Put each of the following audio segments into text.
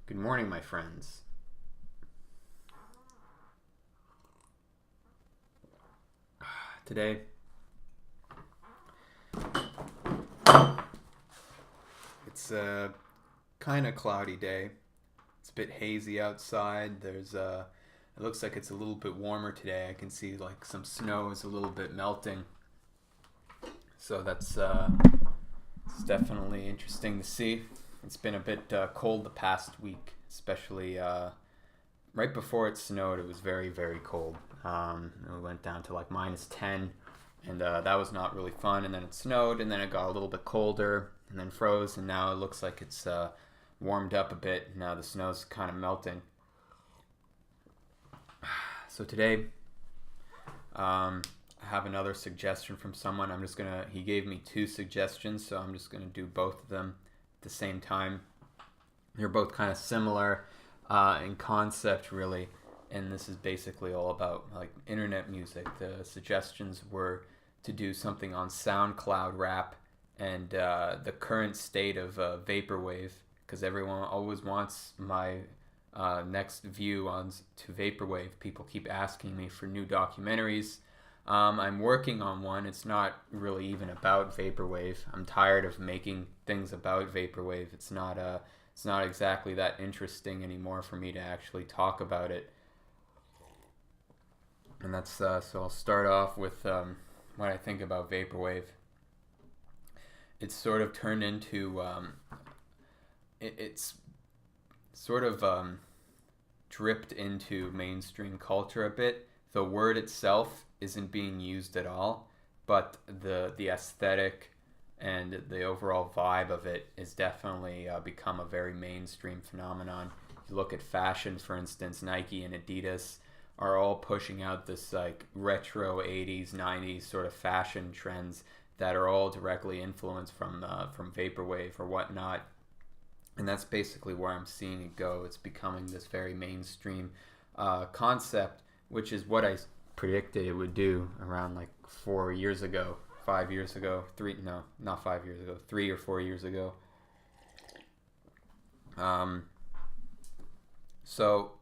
Good morning, my friends. Today, it's a kind of cloudy day. It's a bit hazy outside. It looks like it's a little bit warmer today. I can see like some snow is a little bit melting. So it's definitely interesting to see. It's been a bit cold the past week, especially right before it snowed. It was very, very cold. It went down to like -10, and that was not really fun. And then it snowed, and then it got a little bit colder, and then froze, and now it looks like it's warmed up a bit. Now the snow's kind of melting. So today, I have another suggestion from someone. He gave me two suggestions, so I'm just gonna do both of them at the same time. They're both kind of similar in concept, really, and this is basically all about like internet music. The suggestions were to do something on SoundCloud rap and the current state of Vaporwave, because everyone always wants my next view on to Vaporwave. People keep asking me for new documentaries. I'm working on one. It's not really even about Vaporwave. I'm tired of making things about Vaporwave. It's not exactly that interesting anymore for me to actually talk about it. And that's so I'll start off with what I think about Vaporwave. It's sort of turned into it's sort of dripped into mainstream culture a bit. The word itself isn't being used at all, but the aesthetic and the overall vibe of it is definitely become a very mainstream phenomenon. You look at fashion, for instance, Nike and Adidas are all pushing out this like retro 80s 90s sort of fashion trends that are all directly influenced from vaporwave or whatnot, and that's basically where I'm seeing it go. It's becoming this very mainstream concept, which is what I predicted it would do around like 4 years ago, 5 years ago, three, no, not 5 years ago, 3 or 4 years ago. Um,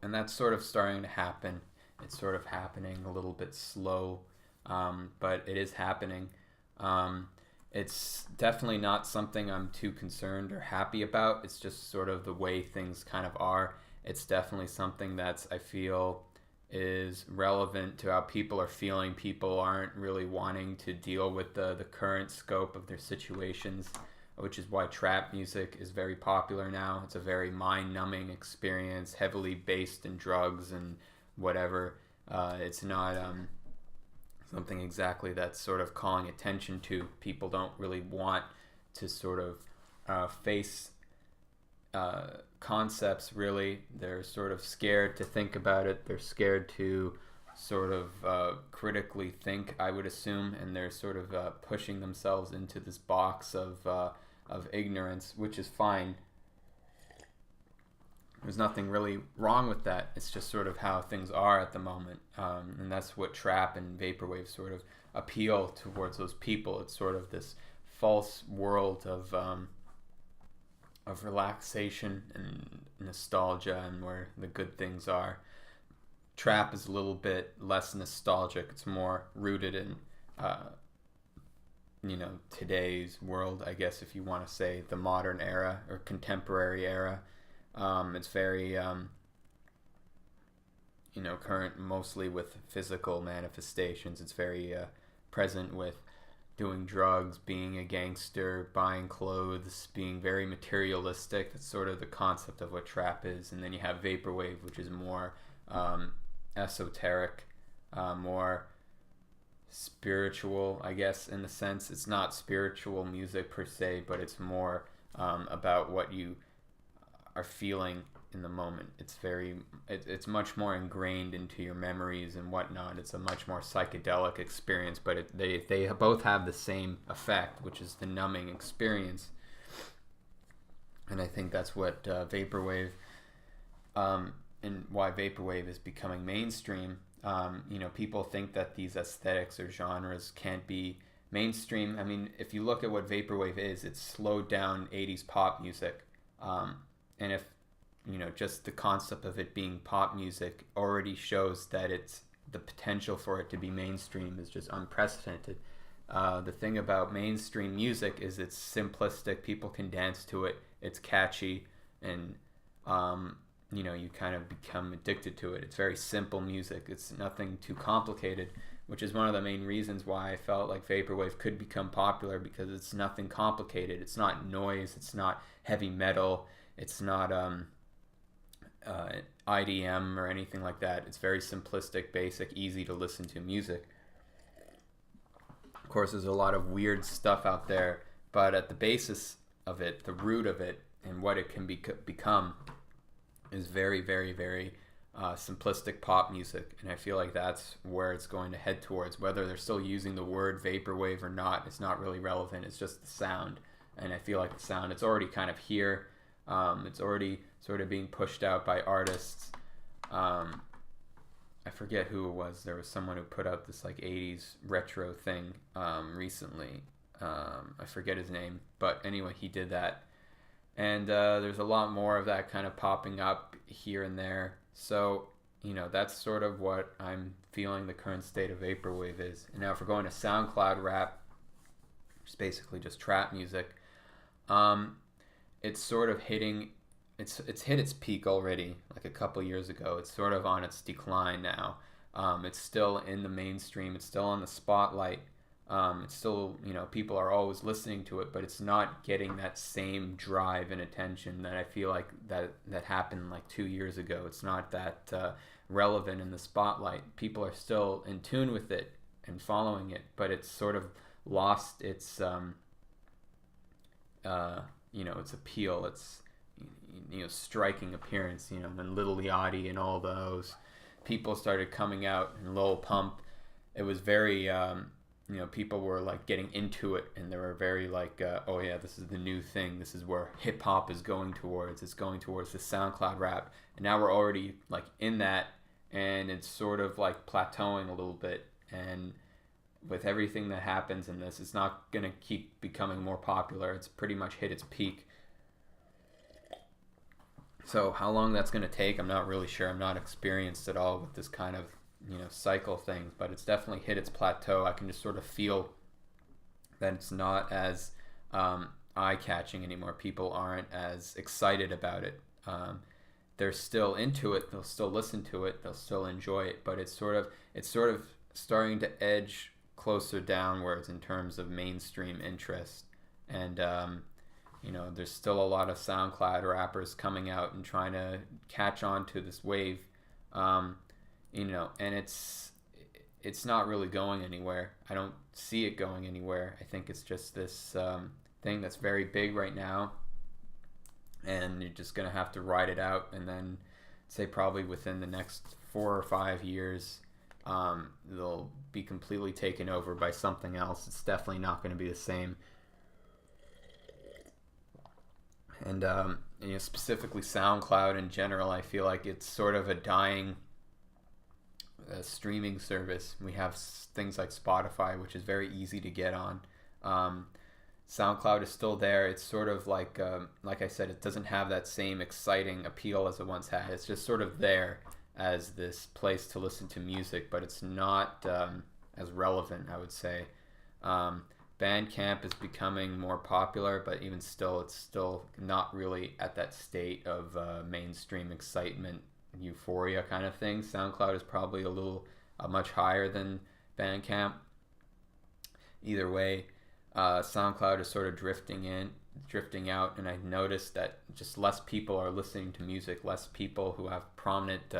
and that's sort of starting to happen. It's sort of happening a little bit slow, but it is happening. Um, it's definitely not something I'm too concerned or happy about. It's just sort of the way things kind of are. It's definitely something that's, I feel, is relevant to how people are feeling. People aren't really wanting to deal with the current scope of their situations, which is why trap music is very popular now. It's a very mind-numbing experience, heavily based in drugs and whatever. It's not something exactly that's sort of calling attention to. People don't really want to sort of face concepts, really. They're sort of scared to think about it. They're scared to sort of critically think, I would assume, and they're sort of pushing themselves into this box of ignorance, which is fine. There's nothing really wrong with that. It's just sort of how things are at the moment, and that's what trap and vaporwave sort of appeal towards those people. It's sort of this false world of relaxation and nostalgia, and where the good things are. Trap is a little bit less nostalgic. It's more rooted in today's world, I guess, if you want to say the modern era or contemporary era. It's very current, mostly with physical manifestations. It's very present with doing drugs, being a gangster, buying clothes, being very materialistic. That's sort of the concept of what trap is. And then you have vaporwave, which is more esoteric, more spiritual, I guess, in the sense. It's not spiritual music per se, but it's more about what you are feeling in the moment. It's much more ingrained into your memories and whatnot. It's a much more psychedelic experience, but they both have the same effect, which is the numbing experience. And I think that's what vaporwave, and why vaporwave is becoming mainstream. People think that these aesthetics or genres can't be mainstream. I mean, if you look at what vaporwave is, it's slowed down 80s pop music. And if just the concept of it being pop music already shows that it's the potential for it to be mainstream is just unprecedented. The thing about mainstream music is it's simplistic. People can dance to it. It's catchy, and you kind of become addicted to it. It's very simple music. It's nothing too complicated, which is one of the main reasons why I felt like Vaporwave could become popular, because it's nothing complicated. It's not noise. It's not heavy metal. It's not IDM or anything like that. It's very simplistic, basic, easy to listen to music. Of course, there's a lot of weird stuff out there, but at the basis of it, the root of it, and what it can become is very, very, very simplistic pop music. And I feel like that's where it's going to head towards. Whether they're still using the word vaporwave or not, it's not really relevant. It's just the sound. And I feel like the sound, it's already kind of here. It's already sort of being pushed out by artists. I forget who it was. There was someone who put out this like 80s retro thing recently. I forget his name. But anyway, he did that. And there's a lot more of that kind of popping up here and there. So, that's sort of what I'm feeling the current state of Vaporwave is. And now if we're going to SoundCloud rap, which is basically just trap music, it's sort of hitting, it's hit its peak already, like a couple years ago. It's sort of on its decline now. It's still in the mainstream. It's still on the spotlight. It's still, people are always listening to it, but it's not getting that same drive and attention that I feel like that happened like 2 years ago. It's not that relevant in the spotlight. People are still in tune with it and following it, but it's sort of lost its, its appeal. It's, striking appearance, when Lil Yachty and all those people started coming out, and Lil Pump, it was very, people were like getting into it, and they were very like, oh yeah, this is the new thing. This is where hip hop is going towards. It's going towards the SoundCloud rap, and now we're already like in that, and it's sort of like plateauing a little bit. And with everything that happens in this, it's not gonna keep becoming more popular. It's pretty much hit its peak. So how long that's gonna take, I'm not really sure. I'm not experienced at all with this kind of cycle things, but it's definitely hit its plateau. I can just sort of feel that it's not as eye-catching anymore. People aren't as excited about it. They're still into it. They'll still listen to it. They'll still enjoy it. But it's sort of starting to edge closer downwards in terms of mainstream interest. And there's still a lot of SoundCloud rappers coming out and trying to catch on to this wave. And it's not really going anywhere. I don't see it going anywhere. I think it's just this thing that's very big right now, and you're just gonna have to ride it out, and then say probably within the next 4 or 5 years, they'll be completely taken over by something else. It's definitely not going to be the same. And specifically SoundCloud in general, I feel like it's sort of a dying streaming service. We have things like Spotify, which is very easy to get on. SoundCloud is still there. It's sort of like I said, it doesn't have that same exciting appeal as it once had. It's just sort of there as this place to listen to music, but it's not as relevant, I would say. Bandcamp is becoming more popular, but even still, it's still not really at that state of mainstream excitement, euphoria kind of thing. SoundCloud is probably much higher than Bandcamp. Either way, SoundCloud is sort of drifting out, and I've noticed that just less people are listening to music, less people who have prominent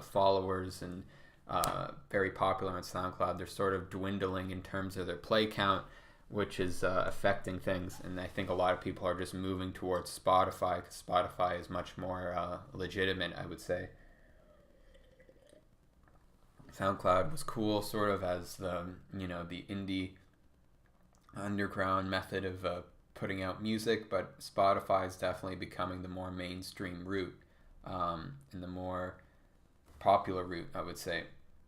followers and very popular on SoundCloud. They're sort of dwindling in terms of their play count, which is affecting things. And I think a lot of people are just moving towards Spotify, because Spotify is much more legitimate, I would say. SoundCloud was cool sort of as the indie underground method of putting out music, but Spotify is definitely becoming the more mainstream route, and the more popular route, I would say.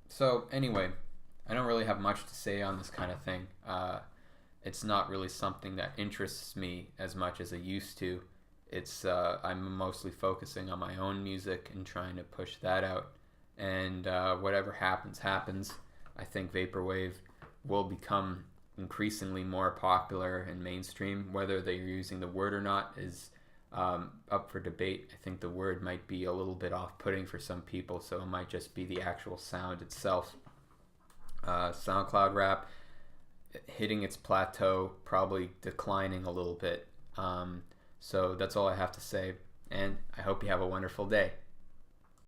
So anyway, I don't really have much to say on this kind of thing. It's not really something that interests me as much as it used to. It's I'm mostly focusing on my own music and trying to push that out. And whatever happens, happens. I think Vaporwave will become increasingly more popular and mainstream. Whether they're using the word or not is up for debate. I think the word might be a little bit off-putting for some people, so it might just be the actual sound itself. SoundCloud rap hitting its plateau, probably declining a little bit. So that's all I have to say, and I hope you have a wonderful day.